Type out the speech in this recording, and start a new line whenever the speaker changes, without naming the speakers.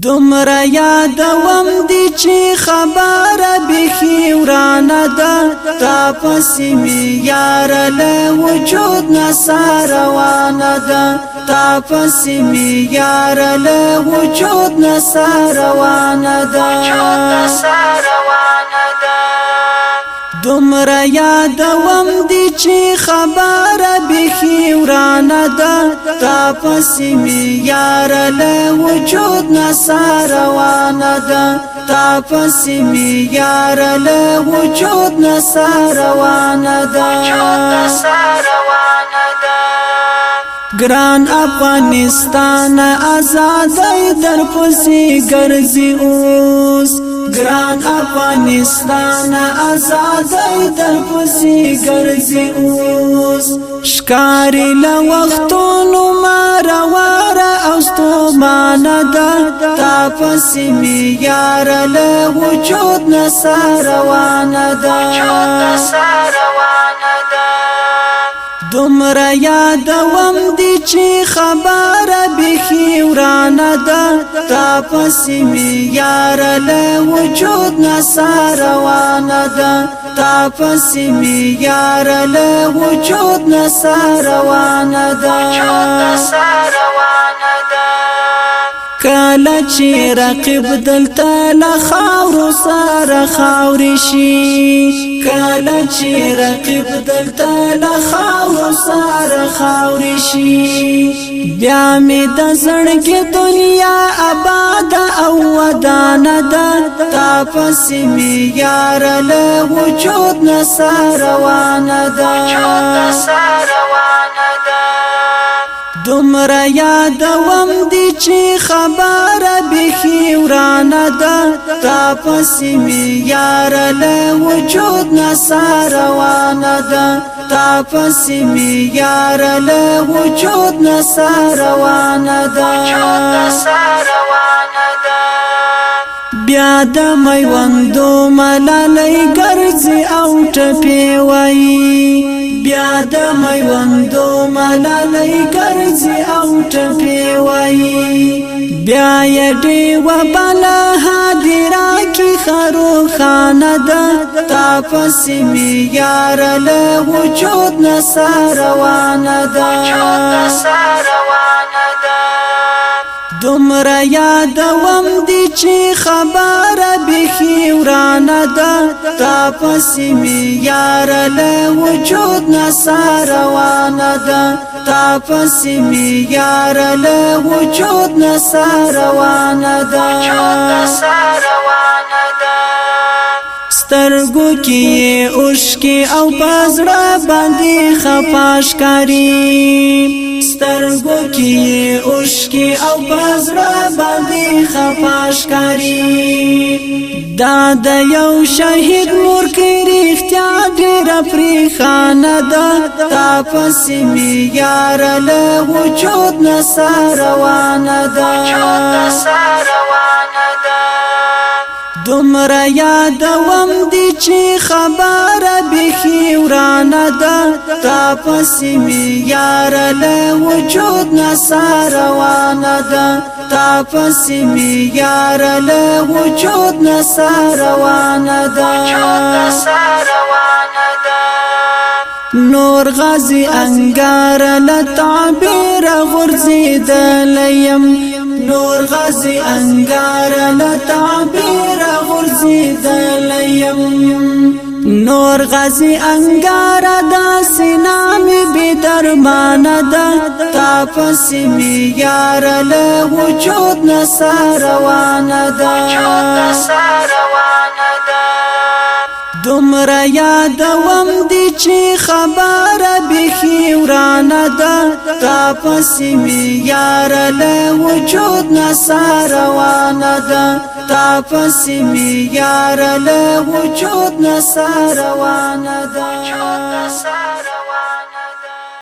دومره یادوم دی چې خبره بیخي ورانه ده تا پسې مې یاره له وجود نه ساه روانه ده تا پسې مې یاره له وجود نه ساه روانه ده دومره یادوم دی چې خبره بیخي ورانه ده تا پسې مې یاره له وجود نه ساه روانه ده تا پسې مې یاره له وجود نه ساه روانه ده ګران افغانستان آزادۍ در پسې ګرځي اوس ګران افغانستان آزادۍ در پسې ګرځي اوس ښکاري له وختونو مارواره او ستومانه ده تا پسې مې یاره له وجود نه ساه روانه ده دومره یادوم دی چې خبره بیخي ورانه ده تا پسې مې یاره له وجود نه ساه روانه ده تا پسې مې یاره له وجود نه ساه روانه ده کله چې رقیب دلته له خاورو سره خاورې شي کله چې رقیب دلته له خاورو سره خاورې شي بیا مې د زړګي دنیا آباد او ودانه ده تا پسې مې یاره له وجود نه ساه روانه ده دومره یادوم دی چې خبره بیخي ورانه ده تا پسې مې یاره له وجود نه ساه روانه ده تا پسې مې یاره له وجود نه ساه روانه ده بیا د میوندو ملالۍ ګرځي او ټپې وایي بیا د میوندو ملالۍ ګرځي او ټپې وایي بیا یې ډیوه بله هدیره کې خروښانه ده تا پسې مې یاره له وجود نه ساه روانه ده دومره یادوم دی چې خبره بیخي ورانه ده تا پسې مې یاره له وجود نه ساه روانه ده تا پسې مې یاره له وجود نه ساه روانه ده سترګو کې اوښکې او په زړه باندې خفه ښکاري سترګو کې اوښکې او په زړه باندې خفه ښکاري دا د یو شهید مور کې رښتیا ډېره پرېښانه ده تا پسې مې یاره له وجود نه ساه روانه ده دومره یادوم دی چې خبره بیخي ورانه ده تا پسې مې یاره له وجود نه ساه روانه ده تا پسې مې یاره له وجود نه ساه روانه ده نور غازی انگار له تعبیره غورځېدلی یم نور غازی انگار له تعبیره غورځېدلی یم نور غازی انگار داسې نامې بې درمانه ده تا پسې مې یاره له وجود نه ساه روانه ده دومره یادوم دی چې خبره بیخي ورانه ده تا پسې مې یاره له وجود نه ساه روانه ده تا پسې مې یاره له وجود نه ساه روانه ده